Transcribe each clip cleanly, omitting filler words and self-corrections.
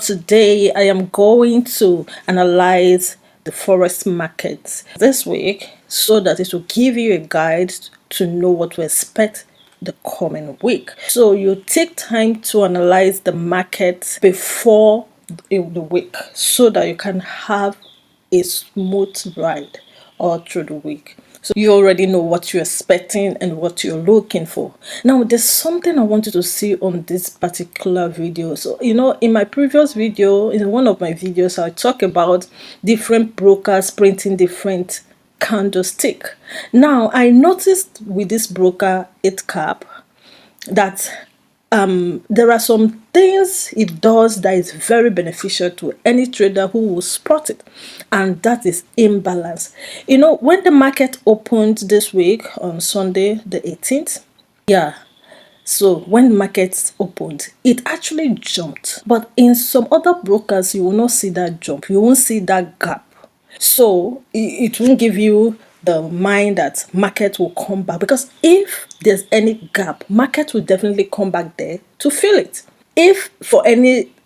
Today I am going to analyze the forex market this week so that it will give you a guide to know what to expect the coming week. So you take time to analyze the market before the week so that you can have a smooth ride all through the week. So you already know what you're expecting and what you're looking for. Now, there's something I want you to see on this particular video. So, in my previous video, in one of my videos, I talk about different brokers printing different candlestick. Now, I noticed with this broker, 8cap, that there are some things it does that is very beneficial to any trader who will spot it, and that is imbalance. When the market opened this week on Sunday the 18th, so when markets opened, it actually jumped, but in some other brokers you will not see that jump, you won't see that gap. So it won't give you the mind that market will come back, because if there's any gap, market will definitely come back there to fill it. If even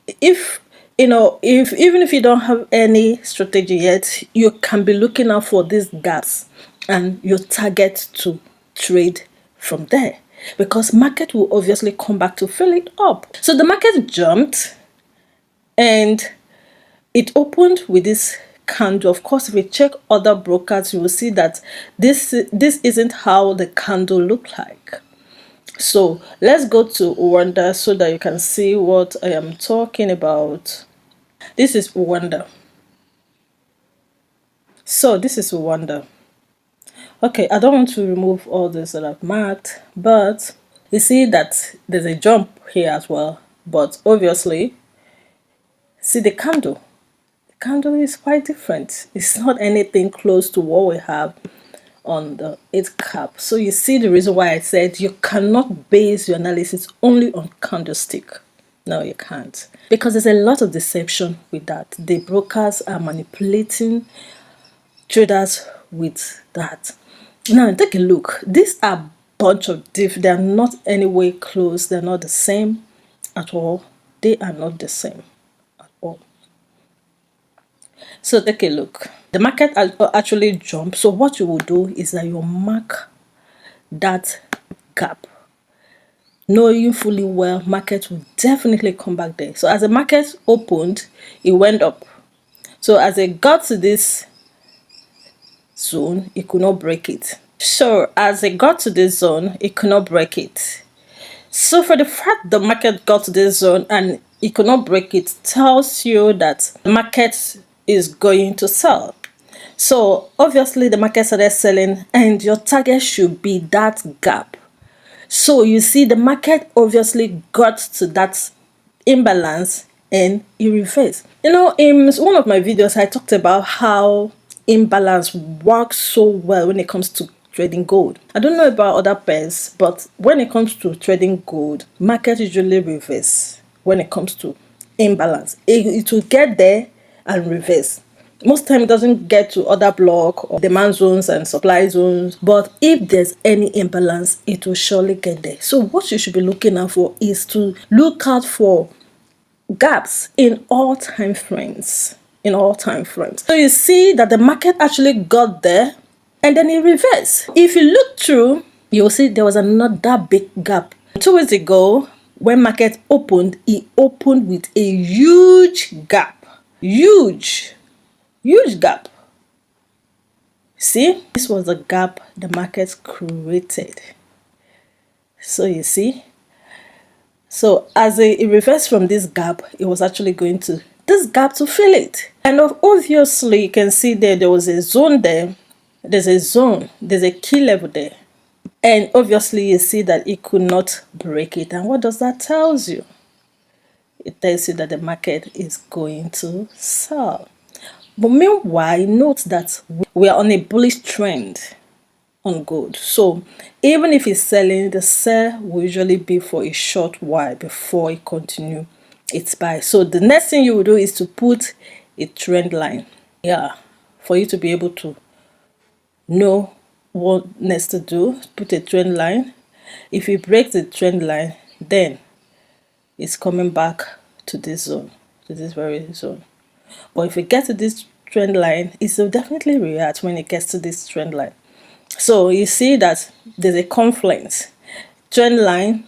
if you don't have any strategy yet, you can be looking out for these gaps and your target to trade from there, because market will obviously come back to fill it up. So the market jumped and it opened with this candle. Of course, if you check other brokers, you will see that this isn't how the candle looked like. So let's go to Rwanda so that you can see what I am talking about. This is Rwanda. So this is Rwanda. Okay, I don't want to remove all this that I've marked, but you see that there's a jump here as well. But obviously, see the candle. Candle is quite different. It's not anything close to what we have on the 8cap. So you see the reason why I said you cannot base your analysis only on candlestick. No, you can't, because there's a lot of deception with that. The brokers are manipulating traders with that. Now take a look. These are bunch of they're not anywhere close. They're not the same at all. They are not the same at all. So take a look. The market actually jumped. So what you will do is that you mark that gap, knowing fully well market will definitely come back there. So as the market opened, it went up. So as it got to this zone, it could not break it. So as it got to this zone, it could not break it. So for the fact the market got to this zone and it could not break it, tells you that the market is going to sell. So obviously the market started selling, and your target should be that gap. So you see the market obviously got to that imbalance and it reversed. In one of my videos I talked about how imbalance works so well when it comes to trading gold. I don't know about other pairs, but when it comes to trading gold, market usually reverse. When it comes to imbalance, it will get there and reverse. Most time it doesn't get to other block or demand zones and supply zones, but if there's any imbalance, it will surely get there. So what you should be looking out for is to look out for gaps in all time frames. So you see that the market actually got there and then it reversed. If you look through, you'll see there was another big gap. 2 weeks ago, when market opened, it opened with a huge gap. Huge gap. See, this was the gap the market created. So you see, so as it reversed from this gap, it was actually going to this gap to fill it. And obviously you can see there was a zone there. There's a zone, there's a key level there. And obviously you see that it could not break it. And what does that tell you? It tells you that the market is going to sell. But meanwhile, note that we are on a bullish trend on gold. So even if it's selling, the sell will usually be for a short while before it continue its buy. So the next thing you will do is to put a trend line. For you to be able to know what next to do, put a trend line. If it breaks the trend line, then it's coming back to this zone, to this very zone. But if it gets to this trend line, it will definitely react when it gets to this trend line. So you see that there's a confluence, trend line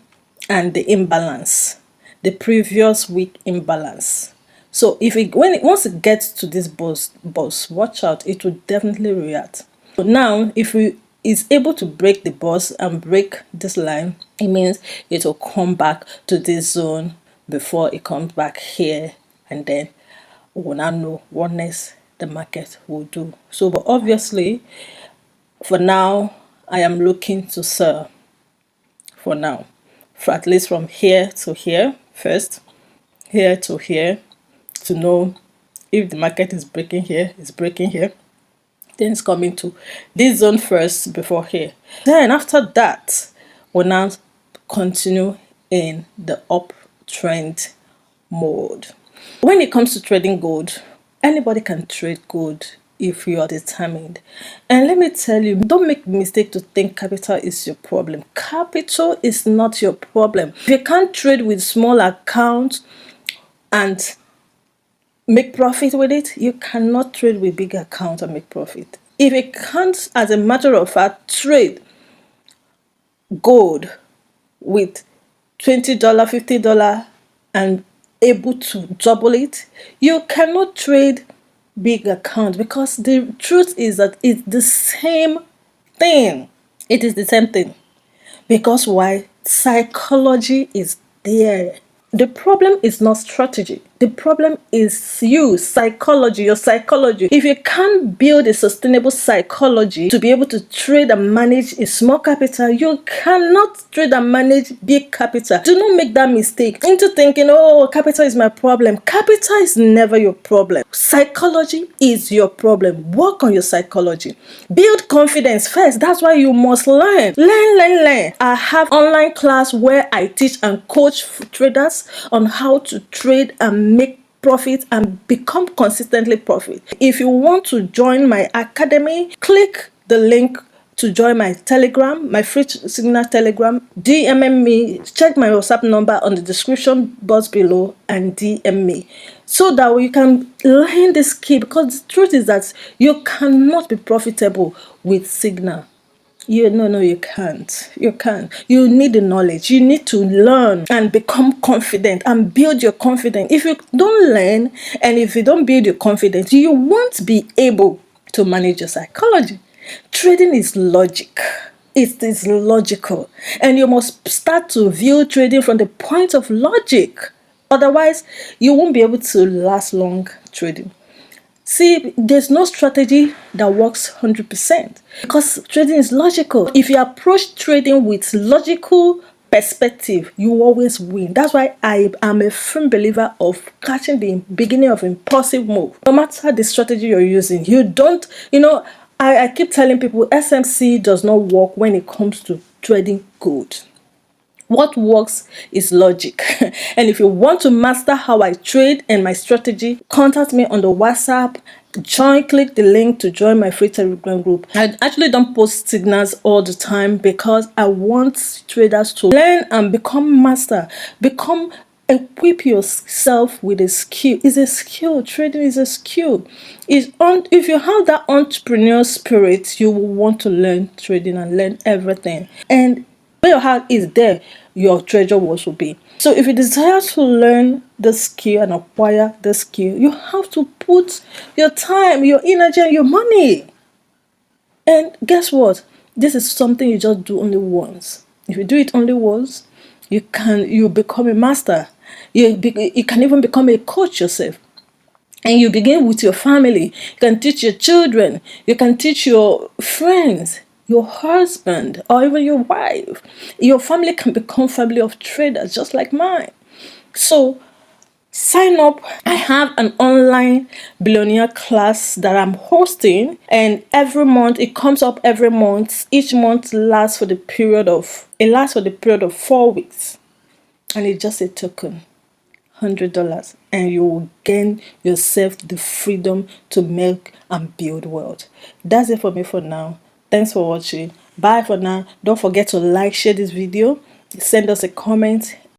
and the imbalance, the previous week imbalance. So if it once it gets to this boss, watch out, it will definitely react. So now if we is able to break the boss and break this line, it means it will come back to this zone before it comes back here, and then we will now know what next the market will do. So but obviously for now I am looking to sell for now, for at least from here to here first, here to here, to know if the market is breaking here, it's breaking here, then it's coming to this zone first before here. Then after that, we'll now continue in the uptrend mode. When it comes to trading gold, anybody can trade gold if you are determined. And let me tell you, don't make the mistake to think capital is your problem. Capital is not your problem. If you can't trade with small accounts and make profit with it, you cannot trade with big accounts and make profit. If you can't, as a matter of fact, trade gold with $20, $50 and able to double it, you cannot trade big account, because the truth is that it's the same thing. It is the same thing. Because why? Psychology is there. The problem is not strategy. The problem is you, psychology, your psychology. If you can't build a sustainable psychology to be able to trade and manage a small capital, you cannot trade and manage big capital. Do not make that mistake into thinking, oh, capital is my problem. Capital is never your problem. Psychology is your problem. Work on your psychology. Build confidence first. That's why you must learn. Learn. I have online class where I teach and coach traders on how to trade and make profit and become consistently profit. If you want to join my academy, click the link to join my telegram, my free signal telegram. DM me, check my WhatsApp number on the description box below and DM me, so that you can learn this key, because the truth is that you cannot be profitable with signal. No, you can't. You can't. You need the knowledge. You need to learn and become confident and build your confidence. If you don't learn and if you don't build your confidence, you won't be able to manage your psychology. Trading is logic. It is logical. And you must start to view trading from the point of logic. Otherwise, you won't be able to last long trading. See, there's no strategy that works 100%, because trading is logical. If you approach trading with logical perspective, you always win. That's why I am a firm believer of catching the beginning of impulsive move. No matter the strategy you're using, you don't, I keep telling people SMC does not work when it comes to trading gold. What works is logic. And if you want to master how I trade and my strategy, contact me on the WhatsApp. Click the link to join my free Telegram group. I actually don't post signals all the time because I want traders to learn and become master. Equip yourself with a skill. It's a skill. Trading is a skill. If you have that entrepreneur spirit, you will want to learn trading and learn everything. And where your heart is, there your treasure will also be. So if you desire to learn the skill and acquire the skill, you have to put your time, your energy, and your money. And guess what? This is something you just do only once. If you do it only once, you become a master. You can even become a coach yourself. And you begin with your family. You can teach your children. You can teach your friends, your husband, or even your wife. Your family can become family of traders just like mine. So sign up. I have an online billionaire class that I'm hosting, and every month it comes up every month. Each month lasts for the period of 4 weeks, and it's just a token. $100, and you will gain yourself the freedom to make and build wealth. That's it for me for now. Thanks for watching. Bye for now. Don't forget to like, share this video, send us a comment,